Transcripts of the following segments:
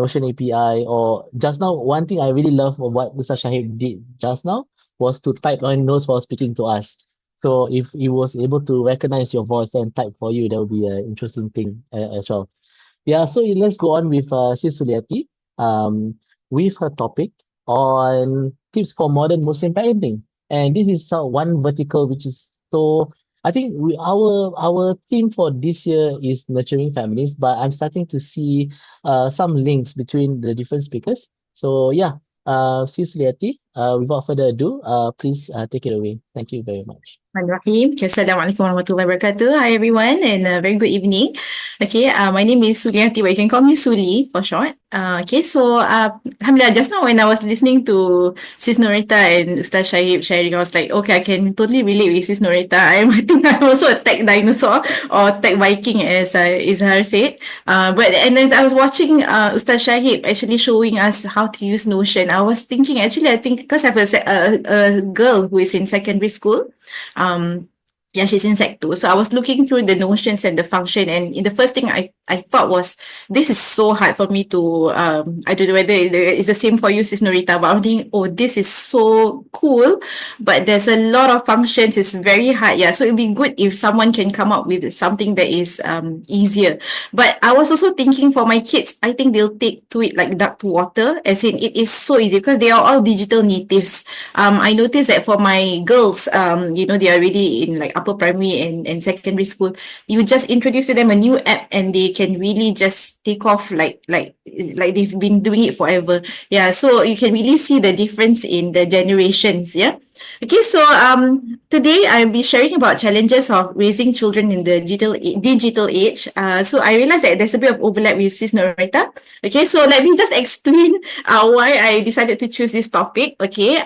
Notion API, or just now, one thing I really love of what Mr. Shahib did just now was to type on notes while speaking to us. So if he was able to recognize your voice and type for you, that would be an interesting thing as well. Yeah, so let's go on with Sis Suliati, um, with her topic on tips for modern Muslim parenting. And this is one vertical which is so, I think our theme for this year is nurturing families, but I'm starting to see some links between the different speakers. So yeah, Sis Suliati, without further ado, please take it away. Thank you very much. Bismillahirrahmanirrahim. Okay, Assalamualaikum warahmatullahi wabarakatuh. Hi everyone and very good evening. Okay, my name is Suliyati, but you can call me Suli for short. Alhamdulillah, just now when I was listening to Sis Norita and Ustaz Shahib sharing, I was like, okay, I can totally relate with Sis Norita. I think I'm also a tech dinosaur or tech Viking as Izhar said. And then I was watching Ustaz Shahib actually showing us how to use Notion. I was thinking, actually, I think because I have a girl who is in secondary school. Yeah, she's in Sec 2. So I was looking through the notions and the function, and the first thing I thought was, this is so hard for me to, I don't know whether it's the same for you, Sis Norita, but I'm thinking, oh, this is so cool, but there's a lot of functions, it's very hard. Yeah, so it'd be good if someone can come up with something that is easier. But I was also thinking for my kids, I think they'll take to it like duck to water, as in it is so easy because they are all digital natives. I noticed that for my girls, they are already in like upper primary and secondary school. You just introduce to them a new app and they can really just take off like they've been doing it forever. Yeah, so you can really see the difference in the generations. Yeah. Okay, so today I'll be sharing about challenges of raising children in the digital age. So I realized that there's a bit of overlap with Sis Norita. Okay, so let me just explain why I decided to choose this topic. Okay,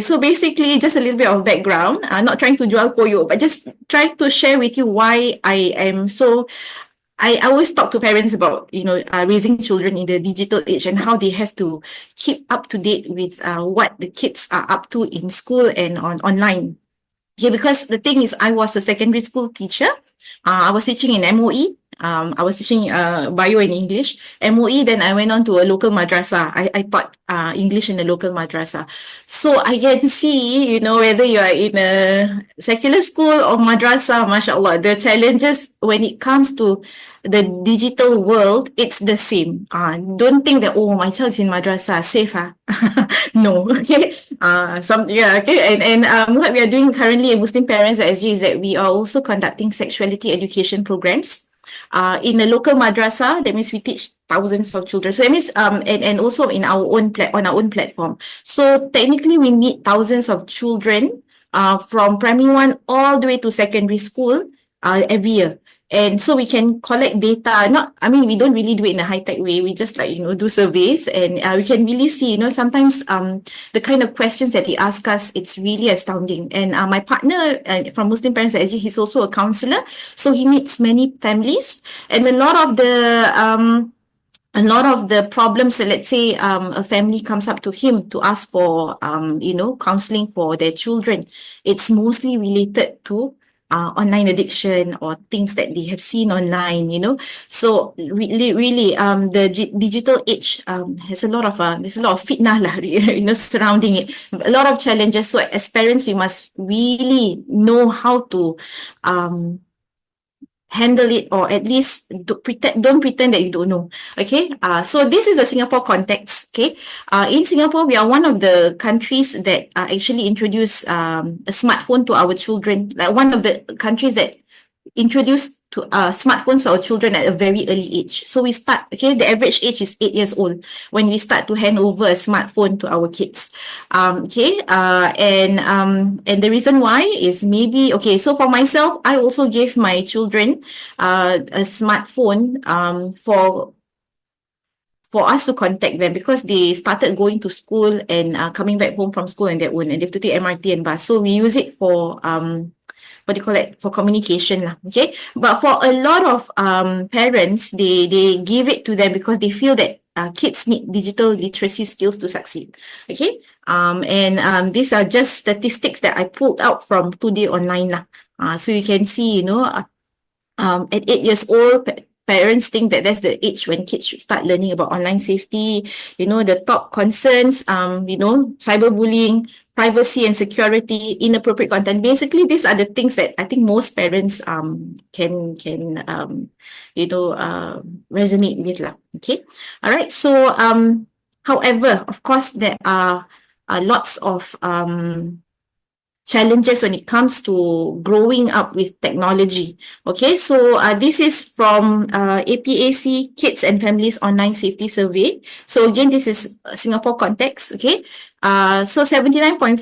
so basically just a little bit of background. I'm not trying to jual koyo, but just trying to share with you why I am so. I always talk to parents about, raising children in the digital age and how they have to keep up to date with what the kids are up to in school and online. Okay, because the thing is, I was a secondary school teacher. I was teaching in MOE. I was teaching bio and English. MOE, then I went on to a local madrasa. I taught English in a local madrasa. So I can see, whether you are in a secular school or madrasa, mashallah, the challenges when it comes to the digital world, it's the same. Don't think that, oh, my child is in madrasa, safe. No, okay. Okay. And what we are doing currently in Muslim Parents at SG is that we are also conducting sexuality education programs. In a local madrasa, that means we teach thousands of children. So that means and also in our own on our own platform. So technically, we meet thousands of children from primary 1 all the way to secondary school every year. And so we can collect data. We don't really do it in a high-tech way. We just do surveys, and we can really see, sometimes the kind of questions that they ask us, it's really astounding. And my partner from Muslim Parents at SG, he's also a counselor. So he meets many families, and a lot of the problems, let's say a family comes up to him to ask for, counseling for their children, it's mostly related to online addiction or things that they have seen online, So really, the digital age has a lot of there's a lot of fitnah lah, surrounding it. A lot of challenges. So as parents, we must really know how to handle it, or at least don't pretend that you don't know. Okay, so this is the Singapore context. Okay, in Singapore, we are one of the countries that actually introduced a smartphone to our children, like one of the countries that introduced to smartphones to our children at a very early age. So we start, okay, the average age is 8 years old when we start to hand over a smartphone to our kids. And the reason why is maybe, okay, so for myself, I also gave my children a smartphone for us to contact them, because they started going to school and coming back home from school and their own, and they have to take MRT and bus. So we use it for for communication lah, okay? But for a lot of parents, they give it to them because they feel that kids need digital literacy skills to succeed, okay? These are just statistics that I pulled out from Today Online lah. So you can see, at 8 years old, parents think that that's the age when kids should start learning about online safety. The top concerns, cyberbullying, privacy and security, inappropriate content. Basically, these are the things that I think most parents can resonate with lah. Okay, all right. So however, of course, there are lots of challenges when it comes to growing up with technology. Okay, so this is from APAC Kids and Families Online Safety Survey. So again, this is Singapore context. Okay, so 79.4%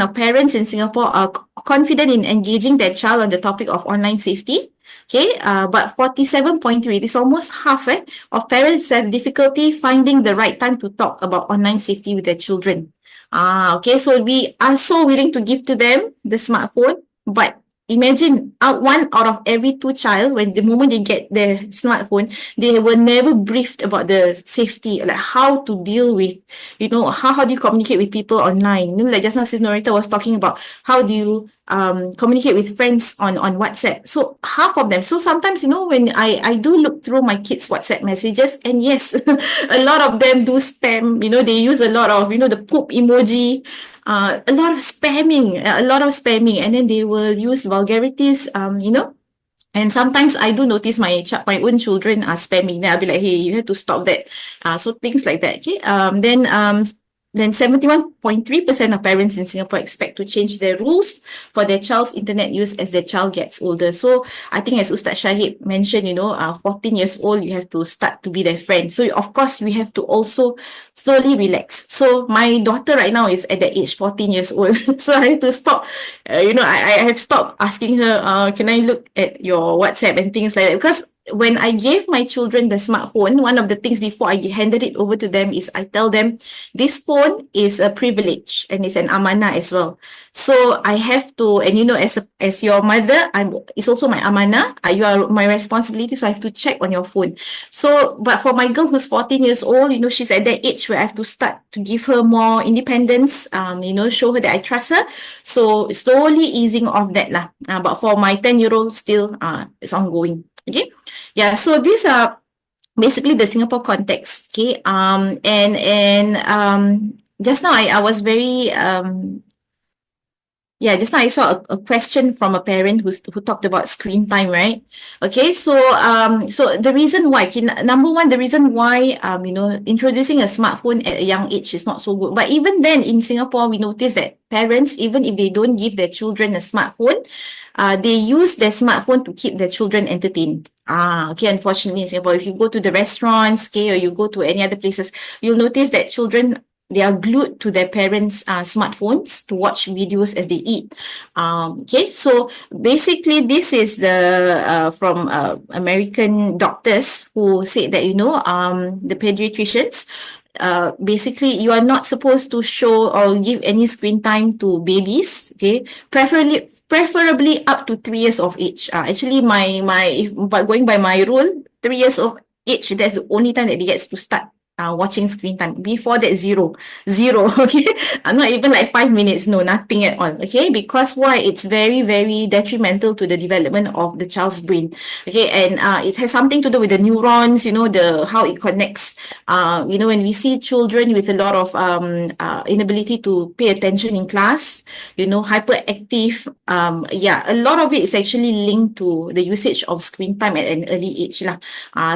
of parents in Singapore are confident in engaging their child on the topic of online safety. Okay, but 47.3, this is almost half of parents have difficulty finding the right time to talk about online safety with their children. Okay, so we are so willing to give to them the smartphone, but imagine one out of every two child, when the moment they get their smartphone, they were never briefed about the safety, like how to deal with, how do you communicate with people online? Like just now, Sis Norita was talking about how do you communicate with friends on WhatsApp. So half of them. So sometimes, when I do look through my kids' WhatsApp messages, and yes, a lot of them do spam. They use a lot of, the poop emoji, a lot of spamming, and then they will use vulgarities, And sometimes I do notice my own children are spamming. Then I'll be like, hey, you have to stop that. So things like that. Okay. Then 71.3% of parents in Singapore expect to change their rules for their child's internet use as their child gets older. So I think as Ustaz Shahid mentioned, 14 years old, you have to start to be their friend. So of course, we have to also slowly relax. So my daughter right now is at the age 14 years old. So I have to stop, I have stopped asking her, can I look at your WhatsApp and things like that? Because when I gave my children the smartphone, one of the things before I handed it over to them is I tell them this phone is a privilege and it's an amanah as well. So I have to, and as your mother, it's also my amanah. You are my responsibility, so I have to check on your phone. So, but for my girl who's 14 years old, she's at that age where I have to start to give her more independence, show her that I trust her. So slowly easing off that lah. But for my 10-year-old still, it's ongoing. Okay. Yeah. So these are basically the Singapore context. Okay. Just now I was very just now I saw a question from a parent who talked about screen time, right? Okay, so the reason why, number one, the reason why introducing a smartphone at a young age is not so good. But even then in Singapore, we notice that parents, even if they don't give their children a smartphone, they use their smartphone to keep their children entertained. Okay, unfortunately in Singapore, if you go to the restaurants, okay, or you go to any other places, you'll notice that children, they are glued to their parents' smartphones to watch videos as they eat. Okay, so basically this is the from American doctors who said that, the pediatricians, basically you are not supposed to show or give any screen time to babies, okay, preferably up to 3 years of age. Actually but going by my rule, 3 years of age, that's the only time that they gets to start watching screen time. Before that, zero, okay. Not even like 5 minutes, no, nothing at all, okay. Because why? It's very, very detrimental to the development of the child's brain, okay. And it has something to do with the neurons, how it connects. When we see children with a lot of inability to pay attention in class, hyperactive, a lot of it is actually linked to the usage of screen time at an early age lah.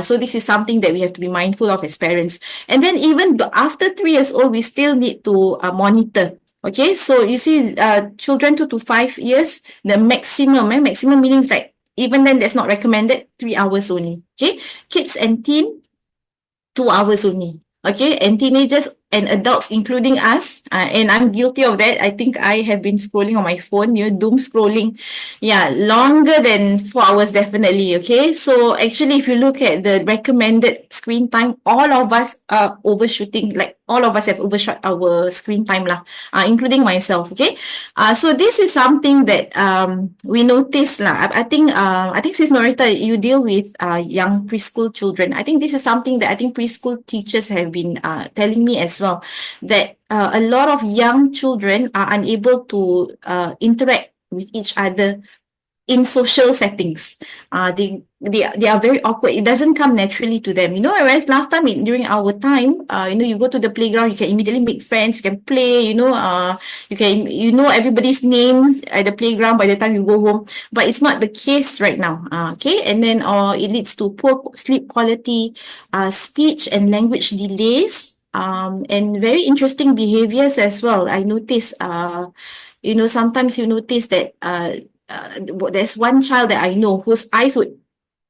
So this is something that we have to be mindful of as parents. And then even after 3 years old, we still need to monitor. Okay, so you see, children 2 to 5 years, the maximum meaning is like, even then that's not recommended, 3 hours only. Okay, kids and teen, 2 hours only. Okay, and teenagers and adults, including us, and I'm guilty of that. I think I have been scrolling on my phone, doom scrolling, longer than 4 hours definitely. Okay, so actually, if you look at the recommended screen time, all of us are overshooting. Like all of us have overshot our screen time lah, including myself. Okay, so this is something that we notice lah. I think Sis Norita, you deal with young preschool children. I think this is something that I think preschool teachers have been telling me as well, that a lot of young children are unable to interact with each other in social settings. They are very awkward. It doesn't come naturally to them. Whereas last time during our time, you go to the playground, you can immediately make friends, you can play, you can everybody's names at the playground by the time you go home. But it's not the case right now. Okay, and then it leads to poor sleep quality, speech and language delays, and very interesting behaviors as well. I notice, sometimes you notice that there's one child that I know whose eyes would,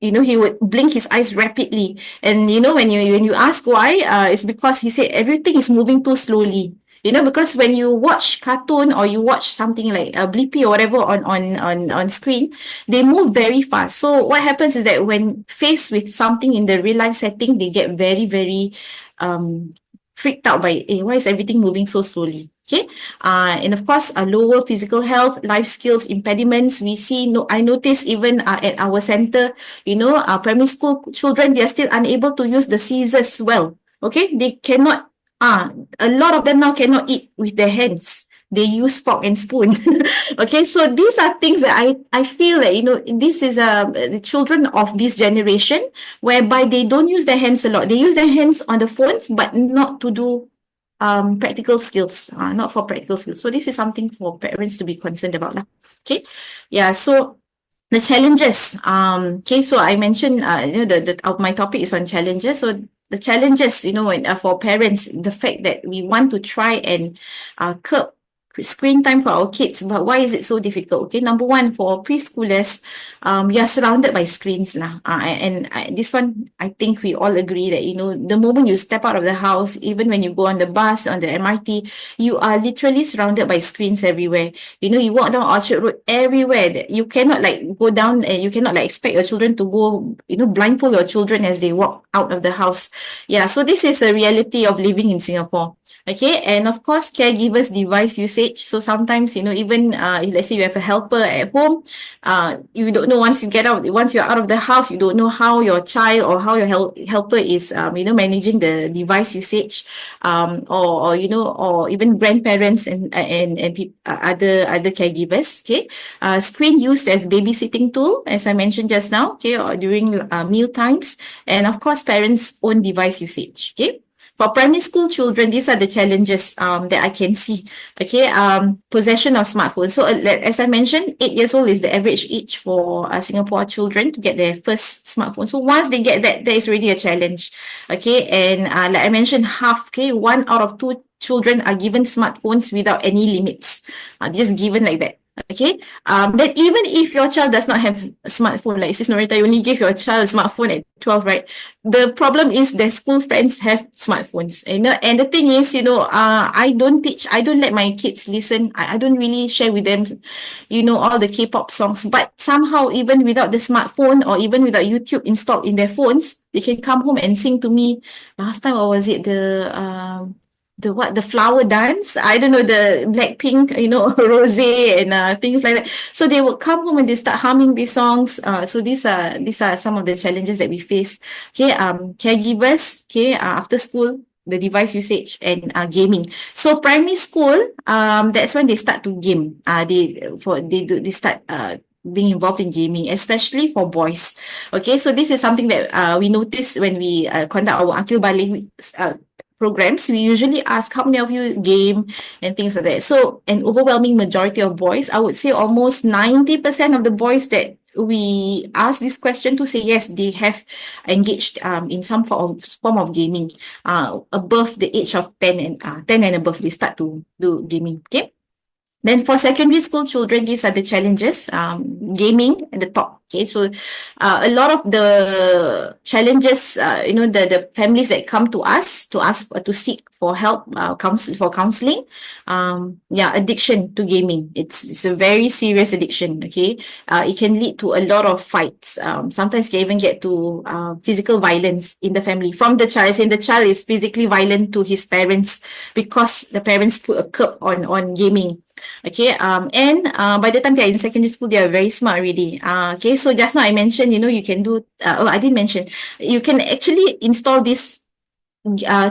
he would blink his eyes rapidly. And when you ask why, it's because he said everything is moving too slowly. Because when you watch cartoon or you watch something like a Blippi or whatever on screen, they move very fast. So what happens is that when faced with something in the real life setting, they get very, very freaked out by, why is everything moving so slowly? Okay, and of course, lower physical health, life skills impediments. We see, I notice even at our center, primary school children, they are still unable to use the scissors well. Okay, they cannot. A lot of them now cannot eat with their hands. They use fork and spoon. Okay, so these are things that I feel that this is the children of this generation, whereby they don't use their hands a lot. They use their hands on the phones, but not to do practical skills, not for practical skills. So this is something for parents to be concerned about lah. Okay, yeah. So the challenges. Okay, so I mentioned, my topic is on challenges. So the challenges, when, for parents, the fact that we want to try and curb screen time for our kids, but why is it so difficult? Okay, number one, for preschoolers, we are surrounded by screens lah. This one, I think we all agree that the moment you step out of the house, even when you go on the bus, on the MRT, you are literally surrounded by screens everywhere. You walk down Orchard Road, everywhere. You cannot go down, and you cannot expect your children to go, blindfold your children as they walk out of the house. Yeah, so this is a reality of living in Singapore. Okay, and of course, caregivers' device usage. So sometimes, even if let's say you have a helper at home, you don't know once you're out of the house, you don't know how your child or how your helper is, managing the device usage, or even grandparents and other caregivers. Okay, screen used as babysitting tool, as I mentioned just now. Okay, or during meal times, and of course, parents' own device usage. Okay. For primary school children, these are the challenges that I can see. Okay, possession of smartphones. So as I mentioned, 8 years old is the average age for Singapore children to get their first smartphone. So once they get that, is really a challenge. Okay, and like I mentioned, 1 out of 2 children are given smartphones without any limits. Just given like that. Okay, then even if your child does not have a smartphone, like Sis Norita, you only give your child a smartphone at 12, right? The problem is their school friends have smartphones. And the thing is, I don't let my kids listen. I don't really share with them, all the K-pop songs. But somehow, even without the smartphone or even without YouTube installed in their phones, they can come home and sing to me. Last time, what was it? The flower dance, I don't know, the Blackpink, Rose and things like that. So they will come home and they start humming these songs. So these are some of the challenges that we face. Okay, caregivers, okay, after school, the device usage and gaming. So primary school, that's when they start to game. They start being involved in gaming, especially for boys. Okay, so this is something that we notice when we conduct our Akil Balik programs. We usually ask how many of you game and things like that. So an overwhelming majority of boys, I would say almost 90% of the boys that we ask this question to say yes, they have engaged in some form of gaming above the age of 10 and above. They start to do gaming. Okay. Then for secondary school children, these are the challenges. Gaming at the top. Okay, so a lot of the challenges, the families that come to us to ask to seek for help, counseling. Addiction to gaming. It's a very serious addiction. Okay, it can lead to a lot of fights. Sometimes can even get to physical violence in the family from the child. Saying the child is physically violent to his parents because the parents put a curb on gaming. Okay, and by the time they are in secondary school, they are very smart already. Okay, so just now I mentioned, you can do, I didn't mention, you can actually install this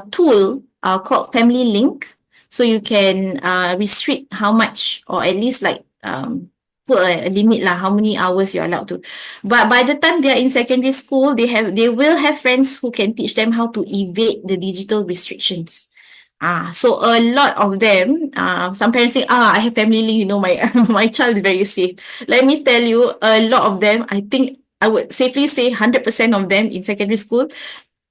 tool called Family Link. So you can restrict how much, or at least put a limit lah how many hours you're allowed to. But by the time they are in secondary school, they will have friends who can teach them how to evade the digital restrictions. So a lot of them, some parents say, I have family link, my my child is very safe. Let me tell you, a lot of them, I think I would safely say 100% of them in secondary school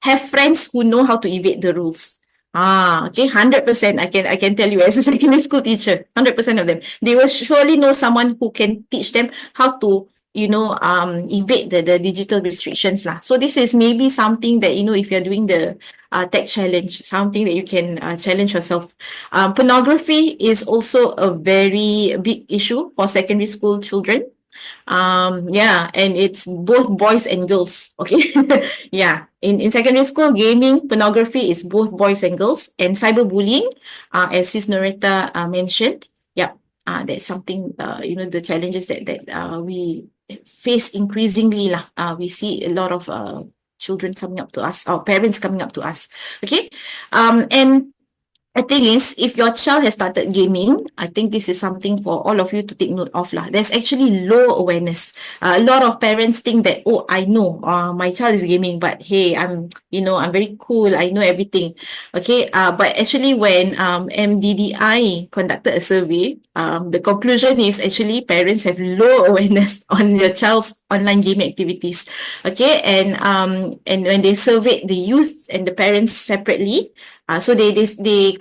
have friends who know how to evade the rules. Okay, 100%. I can tell you as a secondary school teacher, 100% of them. They will surely know someone who can teach them how to, evade the digital restrictions lah. So this is maybe something that, if you're doing the tech challenge, something that you can challenge yourself. Pornography is also a very big issue for secondary school children. Yeah, and it's both boys and girls. Okay. Yeah. In secondary school, gaming, pornography is both boys and girls, and cyberbullying, as Sis Norita mentioned. Yeah. That's something, the challenges that we face increasingly lah. We see a lot of children coming up to us, or parents coming up to us. Okay. And the thing is, if your child has started gaming, I think this is something for all of you to take note of lah. There's actually low awareness. A lot of parents think that, oh, I know, my child is gaming, but hey, I'm very cool. I know everything. Okay. But actually, when MDDI conducted a survey, the conclusion is actually parents have low awareness on your child's online gaming activities. Okay, and when they surveyed the youth and the parents separately, so they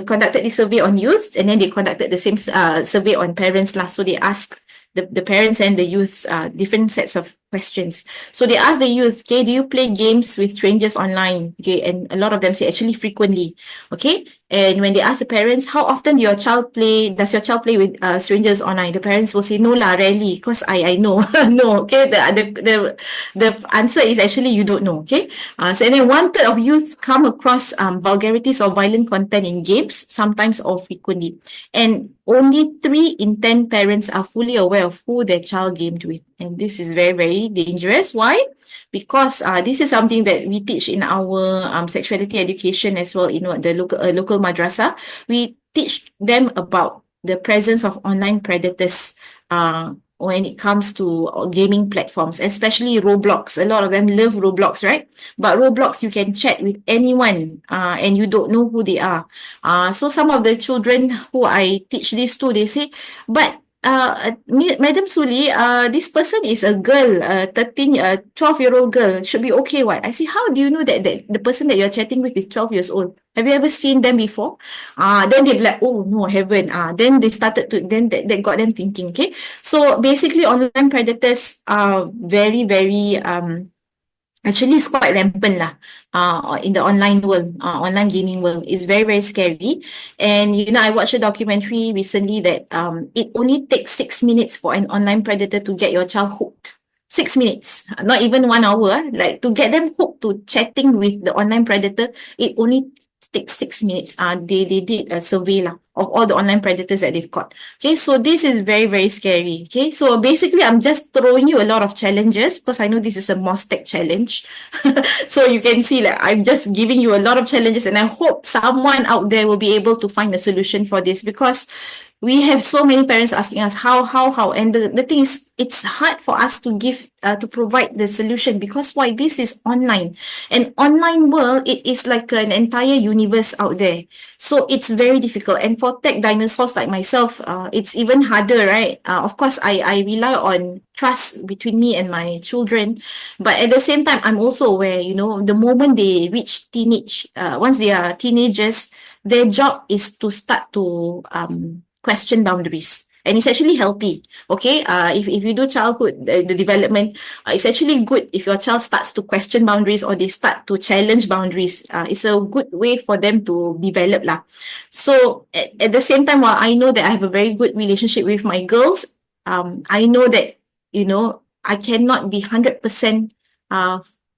conducted this survey on youth, and then they conducted the same survey on parents lah. So they asked the parents and the youth different sets of questions. So they asked the youth, okay, do you play games with strangers online? Okay, and a lot of them say actually frequently. Okay, and when they ask the parents, how often does your child play with strangers online? The parents will say, no lah, rarely, because I know. No, okay, the answer is actually you don't know. Okay, so and then 1/3 of youth come across vulgarities or violent content in games, sometimes or frequently, and only 3 in 10 parents are fully aware of who their child gamed with. And this is very, very dangerous. Why? Because this is something that we teach in our sexuality education as well, the local madrasah. We teach them about the presence of online predators when it comes to gaming platforms, especially Roblox. A lot of them love Roblox, right? But Roblox, you can chat with anyone and you don't know who they are. So some of the children who I teach this to, they say, but Madam Suli, this person is a girl, 12-year-old girl, should be okay, what? I say, how do you know that the person that you're chatting with is 12 years old? Have you ever seen them before? Then they'd be like, oh, no, I haven't. Then they started to, then that got them thinking, okay? So basically, online predators are very, very, actually it's quite rampant lah in the online world, online gaming world. It's very, very scary. And I watched a documentary recently that it only takes 6 minutes for an online predator to get your child hooked. 6 minutes, not even 1 hour. Like, to get them hooked to chatting with the online predator, it only takes 6 minutes. They did a survey lah of all the online predators that they've caught. Okay, so this is very, very scary. Okay, so basically I'm just throwing you a lot of challenges because I know this is a Mostec challenge. So you can see, like, I'm just giving you a lot of challenges, and I hope someone out there will be able to find a solution for this, because we have so many parents asking us how, and the thing is, it's hard for us to provide the solution, because why? This is online, and online world, it is like an entire universe out there. So it's very difficult. And for tech dinosaurs like myself, it's even harder, right? Of course, I rely on trust between me and my children, but at the same time, I'm also aware, the moment they reach once they are teenagers, their job is to start to question boundaries. And it's actually healthy. Okay, if you do childhood the development, it's actually good if your child starts to question boundaries, or they start to challenge boundaries. It's a good way for them to develop lah. So at the same time, while I know that I have a very good relationship with my girls, I know that I cannot be 100%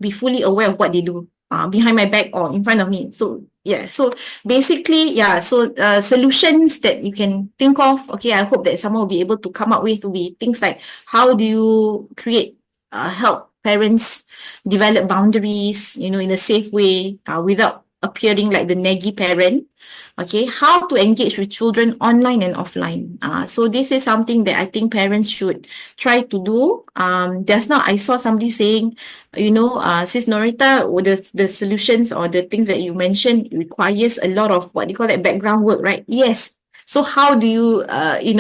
be fully aware of what they do behind my back or in front of me. So yeah, so basically, solutions that you can think of, okay, I hope that someone will be able to come up with, will be things like, how do you help parents develop boundaries, in a safe way, without appearing like the naggy parent. Okay, how to engage with children online and offline. So this is something that I think parents should try to do. Just now I saw somebody saying, Sis Norita, the solutions or the things that you mentioned requires a lot of what do you call that, background work, right? Yes. So how do you,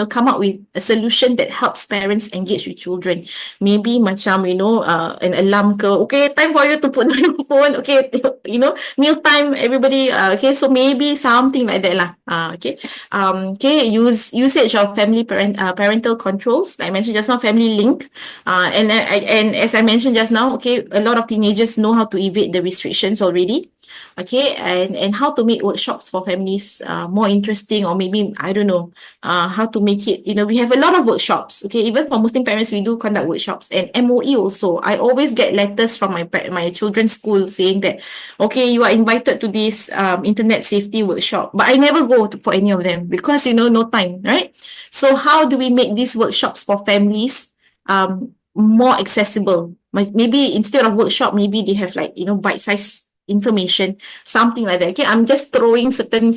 come up with a solution that helps parents engage with children? Maybe macam, an alarm ke, okay, time for you to put down your phone, okay, meal time, everybody, okay, so maybe something like that lah. Okay. Okay, usage of parental controls. Like I mentioned just now, family link. And as I mentioned just now, okay, a lot of teenagers know how to evade the restrictions already. Okay, and how to make workshops for families more interesting, or maybe I don't know how to make it. We have a lot of workshops. Okay, even for Muslim parents, we do conduct workshops, and MOE also. I always get letters from my children's school saying that, okay, you are invited to this internet safety workshop, but I never go for any of them because no time, right? So how do we make these workshops for families more accessible? Maybe instead of workshop, maybe they have like bite-sized information, something like that. Okay, I'm just throwing certain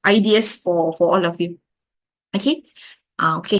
ideas for all of you. Okay. Okay.